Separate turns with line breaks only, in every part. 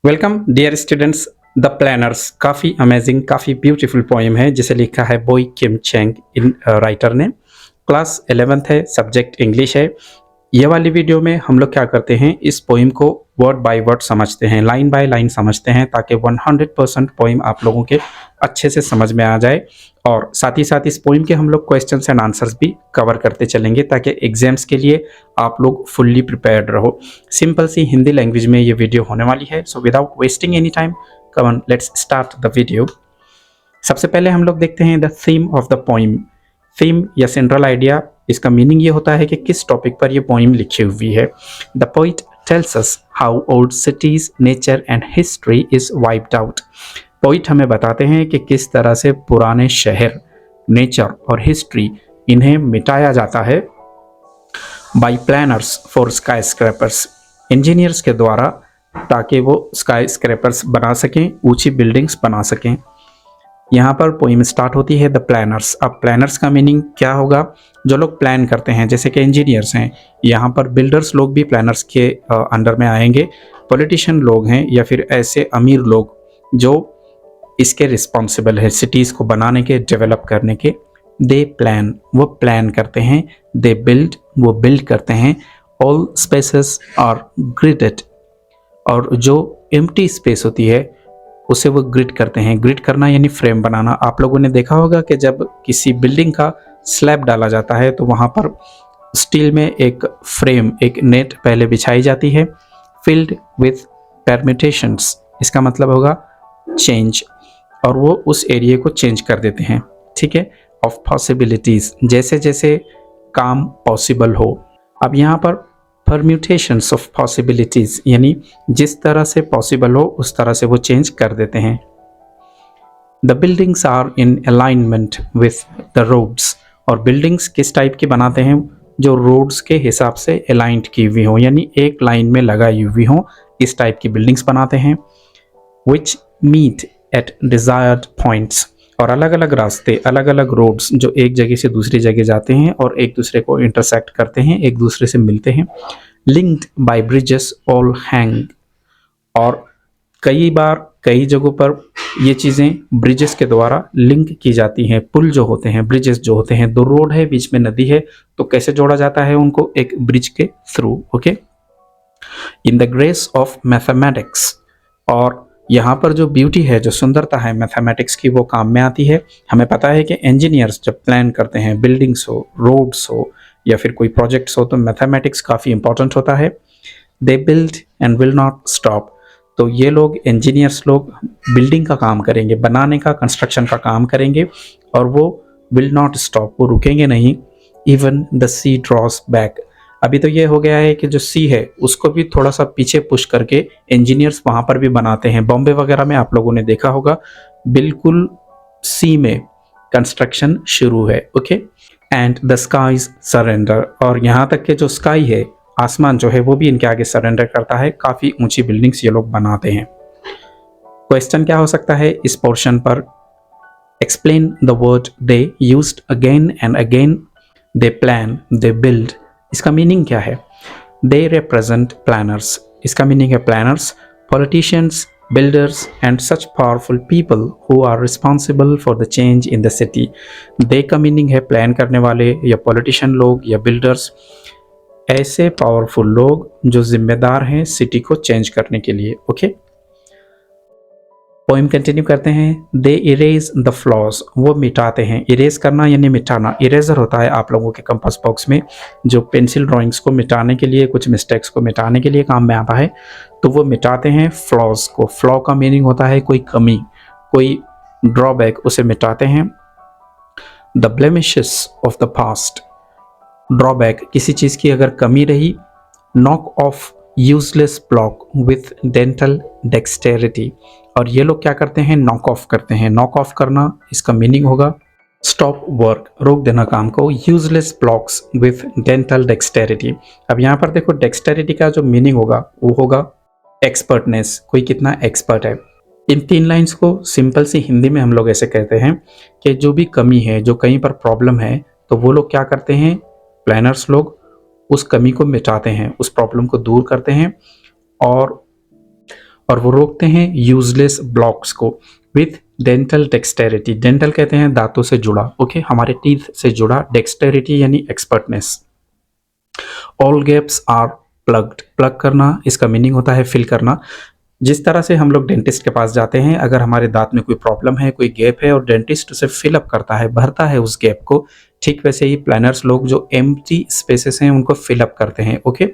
Welcome dear students. The planners काफ़ी amazing, काफ़ी beautiful poem है जिसे लिखा है बोई किम चेंग इन राइटर ने। क्लास 11th है, सब्जेक्ट इंग्लिश है। ये वाली वीडियो में हम लोग क्या करते हैं, इस पोइम को वर्ड बाय वर्ड समझते हैं, लाइन बाय लाइन समझते हैं, ताकि 100% पोइम आप लोगों के अच्छे से समझ में आ जाए। और साथ ही साथ इस पोइम के हम लोग क्वेश्चंस एंड आंसर्स भी कवर करते चलेंगे, ताकि एग्जाम्स के लिए आप लोग फुल्ली प्रिपेयर्ड रहो। सिंपल सी हिंदी लैंग्वेज में ये वीडियो होने वाली है। So without wasting any time, come on let's start the video. सबसे पहले हम लोग देखते हैं the theme of the poem. Theme या सेंट्रल आइडिया, इसका मीनिंग ये होता है कि किस टॉपिक पर ये पोइम लिखी हुई है। The poet tells us how old cities, nature and history is wiped out. Poet हमें बताते हैं कि किस तरह से पुराने शहर, नेचर और हिस्ट्री, इन्हें मिटाया जाता है by planners for skyscrapers, engineers के द्वारा, ताकि वो स्काई स्क्रैपर्स बना सकें, ऊंची बिल्डिंग्स बना सकें। यहाँ पर पोइम स्टार्ट होती है द प्लानर्स। अब प्लानर्स का मीनिंग क्या होगा? जो लोग प्लान करते हैं, जैसे कि इंजीनियर्स हैं। यहाँ पर बिल्डर्स लोग भी प्लानर्स के अंडर में आएंगे। पॉलिटिशियन लोग हैं या फिर ऐसे अमीर लोग जो इसके रिस्पॉन्सिबल है, सिटीज़ को बनाने के, डेवलप करने के। दे प्लान, वो प्लान करते हैं। दे बिल्ड, वो बिल्ड करते हैं। ऑल स्पेसेस आर ग्रिडेड, और जो एम्प्टी स्पेस होती है उसे वो ग्रिड करते हैं। ग्रिड करना यानी फ्रेम बनाना। आप लोगों ने देखा होगा कि जब किसी बिल्डिंग का स्लैब डाला जाता है तो वहाँ पर स्टील में एक फ्रेम, एक नेट पहले बिछाई जाती है, फिल्ड विथ परम्यूटेशंस। इसका मतलब होगा चेंज, और वो उस एरिया को चेंज कर देते हैं, ठीक है, ऑफ पॉसिबिलिटीज, जैसे जैसे काम पॉसिबल हो। अब यहाँ पर परम्यूटेशंस ऑफ पॉसिबिलिटीज यानी जिस तरह से पॉसिबल हो उस तरह से वो चेंज कर देते हैं। The buildings are in alignment with the roads, और बिल्डिंग्स किस टाइप की बनाते हैं? जो रोड्स के हिसाब से अलाइंड की हुई हो, यानी एक लाइन में लगाई हुई हो, इस टाइप की बिल्डिंग्स बनाते हैं। विच मीट एट डिजायर्ड पॉइंट्स, और अलग अलग रास्ते, अलग अलग रोड्स जो एक जगह से दूसरी जगह जाते हैं और एक दूसरे को इंटरसेक्ट करते हैं, एक दूसरे से मिलते हैं। Linked by bridges all hang, और कई बार कई जगहों पर ये चीज़ें ब्रिजेस के द्वारा लिंक की जाती हैं। पुल जो होते हैं, ब्रिजेस जो होते हैं, दो रोड है, बीच में नदी है, तो कैसे जोड़ा जाता है उनको? एक ब्रिज के through. Okay, in the grace of mathematics, और यहाँ पर जो ब्यूटी है, जो सुंदरता है मैथमेटिक्स की, वो काम में आती है। हमें पता है कि इंजीनियर्स जब प्लान करते हैं, बिल्डिंग्स हो, रोड्स हो या फिर कोई प्रोजेक्ट्स हो, तो मैथमेटिक्स काफ़ी इंपॉर्टेंट होता है। They build and will not stop, तो ये लोग, इंजीनियर्स लोग, बिल्डिंग का काम करेंगे, बनाने का, कंस्ट्रक्शन का काम करेंगे, और वो विल नॉट स्टॉप, वो रुकेंगे नहीं। इवन द सी ड्रॉस बैक, अभी तो ये हो गया है कि जो सी है उसको भी थोड़ा सा पीछे पुश करके इंजीनियर्स वहाँ पर भी बनाते हैं। बॉम्बे वगैरह में आप लोगों ने देखा होगा, बिल्कुल सी में कंस्ट्रक्शन शुरू है। Okay, and the skies surrender, और यहाँ तक के जो स्काई है, आसमान जो है, वो भी इनके आगे सरेंडर करता है। काफ़ी ऊंची बिल्डिंग्स ये लोग बनाते हैं। क्वेश्चन क्या हो सकता है इस पोर्शन पर? Explain the word they used again and again. They plan, they build, इसका मीनिंग क्या है? दे रिप्रेजेंट प्लानर्स, इसका मीनिंग है planners, politicians, builders and such powerful people who are responsible for the change in the city। दे का meaning है plan करने वाले या पॉलिटिशियन लोग या बिल्डर्स, ऐसे पावरफुल लोग जो जिम्मेदार हैं सिटी को चेंज करने के लिए। ओके, पोइम कंटिन्यू करते हैं। दे इरेज द फ्लॉज, वो मिटाते हैं। इरेज करना यानी मिटाना। इरेजर होता है आप लोगों के कंपास बॉक्स में, जो पेंसिल ड्राइंग्स को मिटाने के लिए, कुछ मिस्टेक्स को मिटाने के लिए काम में आता है, तो वो मिटाते हैं फ्लॉज को। फ्लॉ का मीनिंग होता है कोई कमी, कोई ड्रॉबैक, उसे मिटाते हैं। The blemishes of the past, drawback, किसी चीज़ की अगर कमी रही। Knock off useless block with dental dexterity, और ये लोग क्या करते हैं? नॉक ऑफ करते हैं। नॉक ऑफ करना, इसका मीनिंग होगा स्टॉप वर्क, रोक देना काम को। Useless blocks with dental dexterity, अब यहाँ पर देखो डेक्सटेरिटी का जो मीनिंग होगा वो होगा एक्सपर्टनेस, कोई कितना एक्सपर्ट है। इन 3 लाइन्स को सिंपल सी हिंदी में हम लोग ऐसे कहते हैं कि जो भी कमी है, जो कहीं पर प्रॉब्लम है, तो वो लोग क्या करते हैं? प्लानर्स लोग उस कमी को मिटाते हैं, उस प्रॉब्लम को दूर करते हैं और और वो रोकते हैं यूजलेस ब्लॉक्स को विथ डेंटल डेक्सटेरिटी। डेंटल कहते हैं दांतों से जुड़ा, ओके, हमारे टीथ से जुड़ा, डेक्सटेरिटी यानी expertness. All gaps are plugged, plug करना इसका मीनिंग होता है फिल करना। जिस तरह से हम लोग डेंटिस्ट के पास जाते हैं, अगर हमारे दांत में कोई प्रॉब्लम है, कोई गैप है और डेंटिस्ट उसे फिल अप करता है, भरता है उस गैप को, ठीक वैसे ही प्लानर्स लोग जो एम्प्टी स्पेसेस हैं उनको फिल अप करते हैं, ओके।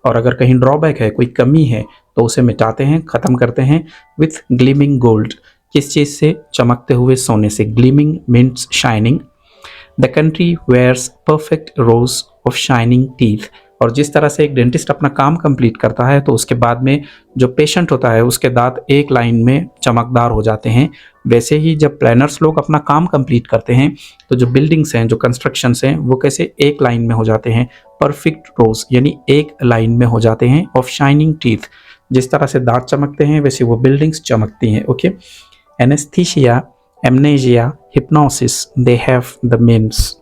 और अगर कहीं ड्रॉबैक है, कोई कमी है, तो उसे मिटाते हैं, खत्म करते हैं विथ ग्लीमिंग गोल्ड। किस चीज से? चमकते हुए सोने से। Gleaming means shining. The country wears perfect rows of shining teeth. और जिस तरह से एक डेंटिस्ट अपना काम कंप्लीट करता है तो उसके बाद में जो पेशेंट होता है उसके दांत एक लाइन में चमकदार हो जाते हैं, वैसे ही जब प्लानर्स लोग अपना काम कंप्लीट करते हैं तो जो बिल्डिंग्स हैं, जो कंस्ट्रक्शंस हैं, वो कैसे एक लाइन में हो जाते हैं, परफेक्ट रोज यानी एक लाइन में हो जाते हैं, ऑफ शाइनिंग टीथ। जिस तरह से दांत चमकते हैं वैसे वो बिल्डिंग्स चमकती हैं, okay. Anesthesia, amnesia, hypnosis, they have the means.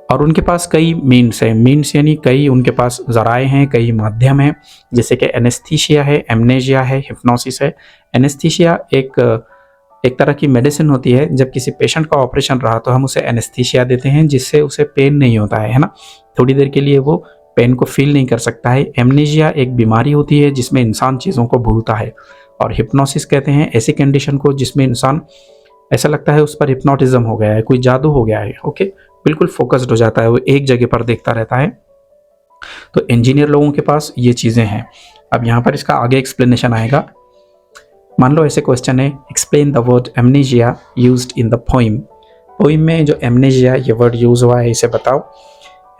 और उनके पास कई मीन्स हैं। मीन्स यानी कई उनके पास ज़राए हैं, कई माध्यम हैं, जैसे कि एनेस्थीसिया है, एमनेजिया है, हिप्नोसिस है। एनेस्थीसिया एक तरह की मेडिसिन होती है। जब किसी पेशेंट का ऑपरेशन रहा तो हम उसे एनेस्थीसिया देते हैं, जिससे उसे पेन नहीं होता है ना, थोड़ी देर के लिए वो पेन को फील नहीं कर सकता है। एमनेजिया एक बीमारी होती है जिसमें इंसान चीज़ों को भूलता है। और हिप्नोसिस कहते हैं ऐसी कंडीशन को जिसमें इंसान ऐसा लगता है उस पर हिप्नोटिज्म हो गया है, कोई जादू हो गया है, ओके, बिल्कुल फोकस्ड हो जाता है, वो एक जगह पर देखता रहता है। तो इंजीनियर लोगों के पास ये चीज़ें हैं। अब यहाँ पर इसका आगे एक्सप्लेनेशन आएगा। मान लो ऐसे क्वेश्चन है, explain the word amnesia used in the poem. Poem में जो एमनेजिया ये वर्ड यूज हुआ है इसे बताओ।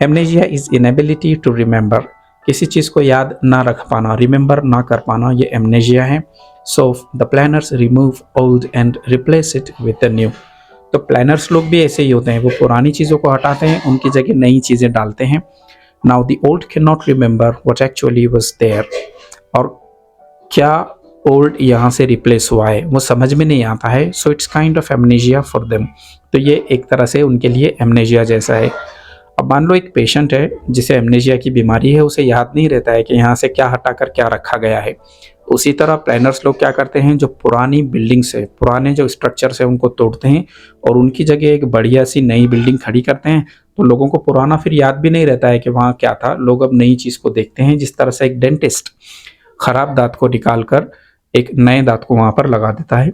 Amnesia is inability to remember, किसी चीज़ को याद ना रख पाना, रिमेंबर ना कर पाना, ये एमनेजिया है। So the planners remove old and replace it with the new. तो प्लानर्स लोग भी ऐसे ही होते हैं, वो पुरानी चीज़ों को हटाते हैं, उनकी जगह नई चीज़ें डालते हैं। Now the old can not remember what actually was there. और क्या ओल्ड यहाँ से रिप्लेस हुआ है वो समझ में नहीं आता है। So it's kind of amnesia for them. तो ये एक तरह से उनके लिए एमनेजिया जैसा है। अब मान लो एक पेशेंट है जिसे एमनेजिया की बीमारी है, उसे याद नहीं रहता है कि यहाँ से क्या हटाकर क्या रखा गया है। उसी तरह प्लानर्स लोग क्या करते हैं, जो पुरानी बिल्डिंग्स है, पुराने जो स्ट्रक्चर्स है उनको तोड़ते हैं और उनकी जगह एक बढ़िया सी नई बिल्डिंग खड़ी करते हैं। तो लोगों को पुराना फिर याद भी नहीं रहता है कि वहाँ क्या था, लोग अब नई चीज़ को देखते हैं। जिस तरह से एक डेंटिस्ट खराब दांत को निकाल कर एक नए दांत को वहाँ पर लगा देता है।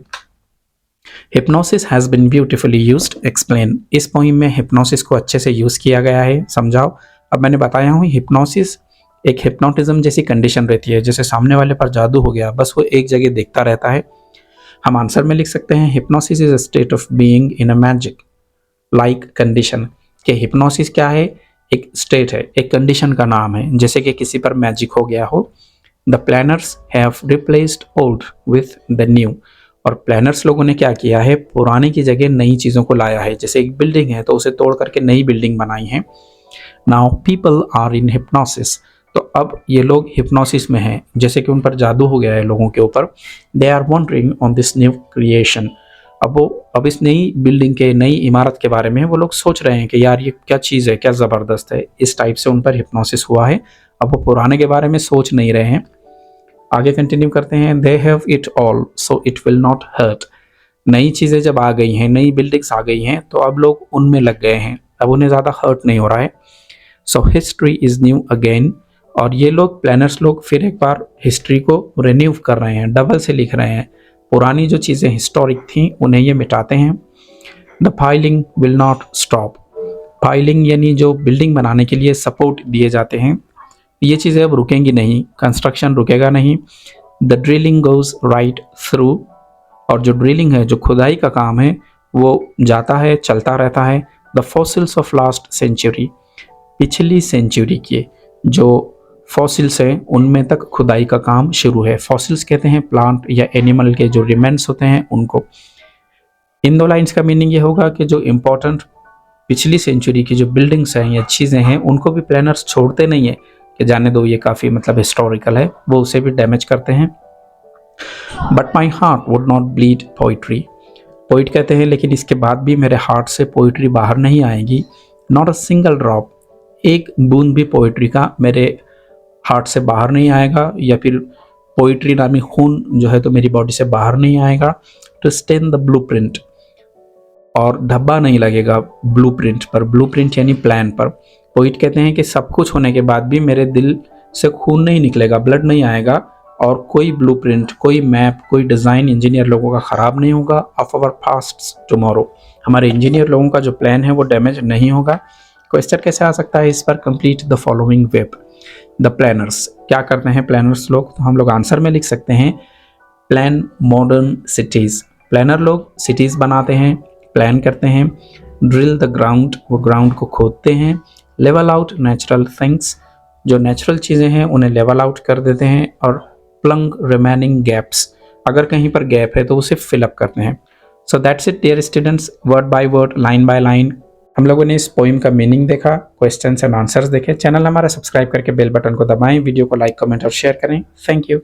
Hypnosis has been beautifully used, explain. इस पोइम में हिप्नोसिस को अच्छे से यूज़ किया गया है, समझाओ। अब मैंने बताया हूँ हिप्नोसिस एक हिप्नोटिज्म जैसी कंडीशन रहती है, जैसे सामने वाले पर जादू हो गया, बस वो एक जगह देखता रहता है। हम आंसर में लिख सकते हैं hypnosis is a state of being in a magic like condition. कि हिप्नोसिस क्या है, एक स्टेट है, एक कंडीशन का नाम है, जैसे कि किसी पर मैजिक हो गया हो। The planners have replaced old with the new. और प्लानर्स लोगों ने क्या किया है, पुराने की जगह नई चीज़ों को लाया है। जैसे एक बिल्डिंग है तो उसे तोड़ करके नई बिल्डिंग बनाई है। Now people are in hypnosis. तो अब ये लोग हिप्नोसिस में हैं, जैसे कि उन पर जादू हो गया है लोगों के ऊपर। They are wandering on this new creation. अब इस नई बिल्डिंग के, नई इमारत के बारे में वो लोग सोच रहे हैं कि यार ये क्या चीज़ है, क्या ज़बरदस्त है। इस टाइप से उन पर हिप्नोसिस हुआ है। अब वो पुराने के बारे में सोच नहीं रहे हैं। आगे कंटिन्यू करते हैं। They have it all so it will not hurt. नई चीज़ें जब आ गई हैं, नई बिल्डिंग्स आ गई हैं, तो अब लोग उनमें लग गए हैं, अब उन्हें ज़्यादा हर्ट नहीं हो रहा है। So history is new again. और ये लोग प्लानर्स लोग फिर एक बार हिस्ट्री को रिन्यू कर रहे हैं, डबल से लिख रहे हैं। पुरानी जो चीज़ें हिस्टोरिक थी उन्हें ये मिटाते हैं। The filing will not stop. Filing यानी जो बिल्डिंग बनाने के लिए सपोर्ट दिए जाते हैं, ये चीज़ें अब रुकेंगी नहीं, कंस्ट्रक्शन रुकेगा नहीं। The drilling goes right through. और जो ड्रिलिंग है, जो खुदाई का काम है, वो जाता है, चलता रहता है। The fossils of last century. पिछली सेंचुरी के जो फॉसिल्स हैं उनमें तक खुदाई का काम शुरू है। फॉसिल्स कहते हैं प्लांट या एनिमल के जो रिमेन्स होते हैं उनको। इन दो लाइंस का मीनिंग ये होगा कि जो इम्पोर्टेंट पिछली सेंचुरी की जो बिल्डिंग्स हैं या चीज़ें हैं उनको भी प्लानर्स छोड़ते नहीं है कि जाने दो, ये काफ़ी मतलब हिस्टोरिकल है, वो उसे भी डैमेज करते हैं। But my heart would not bleed poetry. Poet कहते हैं लेकिन इसके बाद भी मेरे हार्ट से पोइट्री बाहर नहीं आएगी। नॉट अ सिंगल ड्रॉप, एक बूंद भी पोइट्री का मेरे हार्ट से बाहर नहीं आएगा, या फिर पोइट्री नामी खून जो है तो मेरी बॉडी से बाहर नहीं आएगा। टू स्टेन द ब्लूप्रिंट, और धब्बा नहीं लगेगा ब्लूप्रिंट पर। ब्लूप्रिंट यानी प्लान पर। पोइट कहते हैं कि सब कुछ होने के बाद भी मेरे दिल से खून नहीं निकलेगा, ब्लड नहीं आएगा, और कोई ब्लूप्रिंट, कोई मैप, कोई डिज़ाइन इंजीनियर लोगों का ख़राब नहीं होगा ऑफ आवर पास्ट टुमारो। हमारे इंजीनियर लोगों का जो प्लान है वो डैमेज नहीं होगा। क्वेश्चन कैसे आ सकता है इस पर? Complete the following web. The planners क्या करते हैं प्लानर्स लोग? तो हम लोग आंसर में लिख सकते हैं प्लान मॉडर्न सिटीज़। प्लानर लोग सिटीज़ बनाते हैं, प्लान करते हैं। ड्रिल द ग्राउंड, वो ग्राउंड को खोदते हैं। लेवल आउट नेचुरल थिंग्स, जो नेचुरल चीज़ें हैं उन्हें लेवल आउट कर देते हैं। और प्लंग रिमेनिंग गैप्स, अगर कहीं पर गैप है तो उसे फिलअप करते हैं। So that's it dear students, word by word, line by line हम लोगों ने इस पोइम का मीनिंग देखा, क्वेश्चंस एंड आंसर्स देखे। चैनल हमारा सब्सक्राइब करके बेल बटन को दबाएं, वीडियो को लाइक, कमेंट और शेयर करें। Thank you.